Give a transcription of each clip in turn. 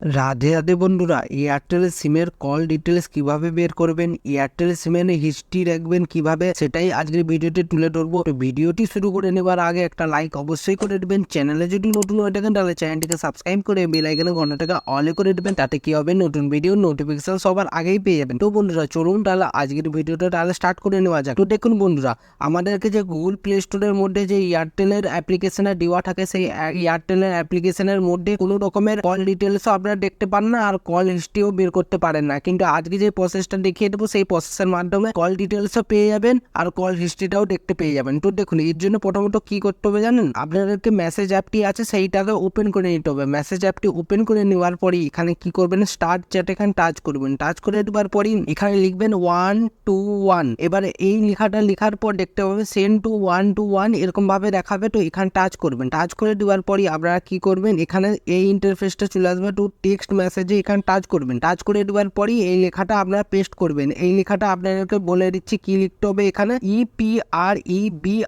রাধে রাধে বন্ধুরা, এয়ারটেল সিমের call details কিভাবে বের করবেন, এয়ারটেল সিমের হিস্ট্রি রাখবেন কিভাবে, সেটাই আজকের ভিডিওতে তুলে ধরবো। তো ভিডিওটি শুরু করে নেবার আগে একটা লাইক অবশ্যই করে দেবেন। চ্যানেলে যদি নতুন হয়ে থাকেন তাহলে চ্যানেলটিকে সাবস্ক্রাইব করে বেল আইকনে ঘন্টাটাকে অলে করে দেবেন। তাতে কি হবে, নতুন ভিডিও নোটিফিকেশন সবার আগেই পেয়ে যাবেন। তো বন্ধুরা চলুন তাহলে আজকের ভিডিওটা তাহলে স্টার্ট করে নেওয়া যাক। তো দেখুন বন্ধুরা, আমাদেরকে যে গুগল প্লে স্টোরের মধ্যে যে এয়ারটেলের অ্যাপ্লিকেশনের দেওয়া থাকে, সেই এয়ারটেলের অ্যাপ্লিকেশনের মধ্যে কোনো রকমের কল ডিটেলসও আপনারা দেখতে পান না আর কল হিস্ট্রিও বের করতে পারেন না। কিন্তু আজকে যে প্রসেসটা দেখিয়ে দেবো সেই প্রসেসের মাধ্যমে কল ডিটেলসও পেয়ে যাবেন আর কল হিস্ট্রিটাও দেখতে পেয়ে যাবেন। তো দেখুন, এর জন্য প্রথমত কি করতে হবে জানেন, আপনাদেরকে মেসেজ অ্যাপটি আছে সেইটাকে ওপেন করে নিতে হবে। মেসেজ অ্যাপটি ওপেন করে নেওয়ার পরই এখানে কি করবেন, স্টার্ট চ্যাট এখানে টাচ করবেন। টাচ করে দেওয়ার পরই এখানে লিখবেন 121। এবারে এই লেখাটা লেখার পর দেখতে পাবেন সেন্ড টু 121 এরকম ভাবে দেখাবে। তো এখানে টাচ করবেন। টাচ করে দেওয়ার পরই আপনারা কি করবেন, এখানে এই ইন্টারফেসটা চলে আসবে। টু টেক্সট মেসেজে এখানে টাচ করবেন। টাচ করে দেওয়ার পরই এই লেখাটা আপনারা পেস্ট করবেন। এই লেখাটা আপনাদেরকে বলে দিচ্ছি কি লিখতে হবে। এখানে EPREBILL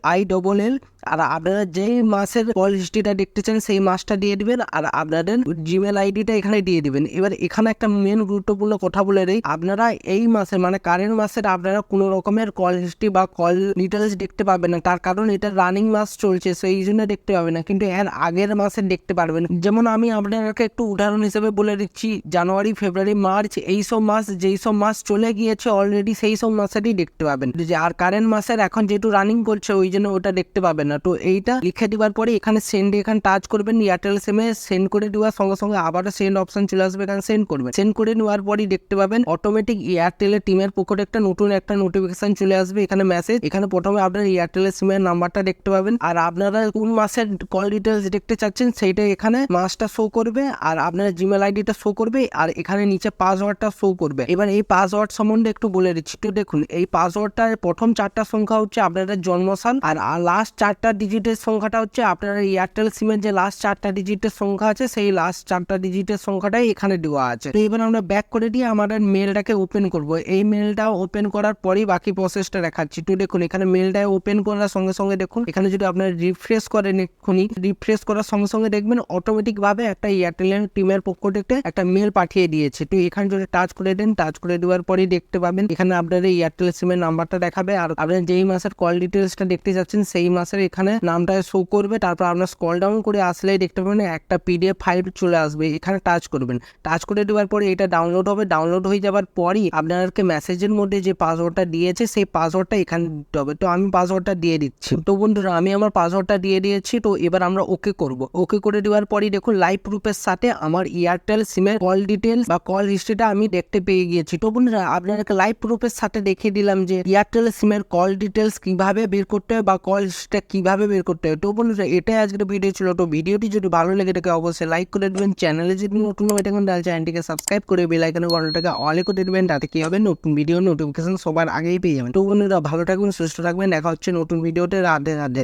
আর আপনারা যেই মাসের কল হিস্ট্রিটা দেখতে চান সেই মাসটা দিয়ে দিবেন আর আপনাদের জিমেল আইডিটা এখানে দিয়ে দিবেন। এবার এখানে একটা মেন গুরুত্বপূর্ণ কথা বলে দেই, আপনারা এই মাসের মানে কারেন্ট মাসের আপনারা কোনো রকমের কল হিস্ট্রি বা কল ডিটেলস দেখতে পাবেন না। তার কারণ এটা রানিং মাস চলছে, সেই জন্য দেখতে পাবেন না। কিন্তু এর আগের মাসে দেখতে পারবেন। যেমন আমি আপনাদেরকে একটু উদাহরণ হিসেবে বলে দিচ্ছি, জানুয়ারি, ফেব্রুয়ারি, মার্চ এইসব মাস, যেই সব মাস চলে গিয়েছে অলরেডি সেই সব মাসেরই দেখতে পাবেন। যে আর কারেন্ট মাসের এখন যেহেতু রানিং করছে ওই জন্য ওটা দেখতে পাবেন না। তো এইটা লিখে দেওয়ার পরে এখানে সেন্ড এখানে টাচ করবেন। এয়ারটেল সিমে সেন্ড করে দেওয়ার সঙ্গে সঙ্গে আবারও সেন্ড অপশন চলে আসবে, এখানে সেন্ড করবেন। সেন্ড করে নেওয়ার পরই দেখতে পাবেন অটোমেটিক এয়ারটেলের টিমের পক্ষ থেকে একটা নোটিফিকেশন চলে আসবে। এখানে মেসেজ, এখানে প্রথমে আপনার এয়ারটেলের সিমের নাম্বারটা দেখতে পাবেন আর আপনারা কোন মাসের কল ডিটেলস দেখতে চাচ্ছেন সেইটা এখানে মাসটা শো করবে আর আপনার জিমেল আইডিটা শো করবে আর এখানে নিচে পাসওয়ার্ডটা শো করবে। এবার এই পাসওয়ার্ড সম্বন্ধে একটু বলে দিচ্ছি। তো দেখুন, এই পাসওয়ার্ডটার প্রথম 4টা সংখ্যা হচ্ছে আপনাদের জন্মসাল আর লাস্ট 4টা ডিজিটের সংখ্যাটা হচ্ছে আপনার এয়ারটেল সিমের যে লাস্ট 4টা ডিজিটের সংখ্যা আছে সেই লাস্ট 4টা ডিজিটের সংখ্যাটাই এখানে দেওয়া আছে। তো এবার আমরা ব্যাক করে দিয়ে আমাদের মেলটাকে ওপেন করব। এই মেলটা ওপেন করার পরেই বাকি প্রসেসটা দেখাচ্ছি। তো দেখুন, এখানে মেলটা ওপেন করার সঙ্গে সঙ্গে দেখুন এখানে যদি আপনারা রিফ্রেশ করেন, এক্ষুনি রিফ্রেশ করার সঙ্গে সঙ্গে দেখবেন অটোমেটিক ভাবে একটা এয়ারটেলের টিমের পক্ষ থেকে একটা মেল পাঠিয়ে দিয়েছে। তো এখানে যদি টাচ করে দেন, টাচ করে দেওয়ার পরেই দেখতে পাবেন এখানে আপনাদের এয়ারটেল সিমের নাম্বারটা দেখাবে আর আপনার যেই মাসের কল ডিটেলসটা দেখতে যাচ্ছেন সেই মাসের এখানে নামটা শো করবে। তারপর আপনার স্ক্রল ডাউন করে আসলেই দেখতে পাবেন একটা PDF ফাইল চলে আসবে। এখানে টাচ করবেন। টাচ করে দেওয়ার পরে এটা ডাউনলোড হবে। ডাউনলোড হয়ে যাওয়ার পরই আপনাদেরকে মেসেজের মধ্যে যে পাসওয়ার্ডটা দিয়েছে সেই পাসওয়ার্ডটা এখানে দিতে হবে। তো আমি পাসওয়ার্ডটা দিয়ে দিচ্ছি। তো বন্ধুরা, আমি আমার পাসওয়ার্ডটা দিয়ে দিয়েছি। তো এবার আমরা ওকে করব। ওকে করে দেওয়ার পরই দেখুন লাইভ প্রুফের সাথে আমার এয়ারটেল সিমের কল ডিটেলস বা কল হিস্ট্রিটা আমি দেখতে পেয়ে গিয়েছি। তো বন্ধুরা, আপনাদেরকে লাইভ প্রুফের সাথে দেখিয়ে দিলাম যে এয়ারটেল সিমের কল ডিটেলস কিভাবে বের করতে হয় বা কল হিস্ট্রিটা কিভাবে বের করতে হয়। তো বন্ধুরা, এটাই আজকের ভিডিও ছিল। তো ভিডিওটি যদি ভালো লেগে থাকে অবশ্যই লাইক করে দেবেন। চ্যানেলে যদি নতুন হয়ে থাকেন তাহলে চ্যানেলটিকে সাবস্ক্রাইব করে বেল আইকনের ঘন্টাটাকে অলে করে দেবেন। তাতে কি হবে, নতুন ভিডিও নোটিফিকেশন সবার আগেই পেয়ে যাবেন। তো বন্ধুরা, ভালো থাকবেন, সুস্থ থাকবেন। দেখা হচ্ছে নতুন ভিডিওতে। রাধে রাধে।